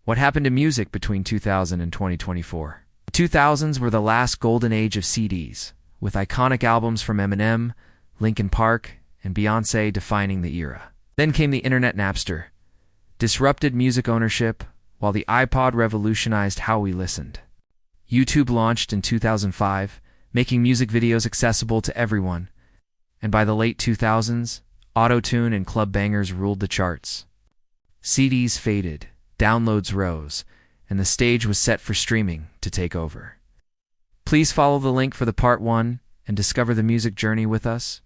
What happened to music between 2000 and 2024? The 2000s were the last golden age of CDs, with iconic albums from Eminem, Linkin Park, and Beyoncé defining the era. Then came the Internet Napster, disrupted music ownership, while the iPod revolutionized how we listened. YouTube launched in 2005, making music videos accessible to everyone, and by the late 2000s, Auto-Tune and club bangers ruled the charts. CDs faded, downloads rose, and the stage was set for streaming to take over. Please follow the link for the part 1 and discover the music journey with us.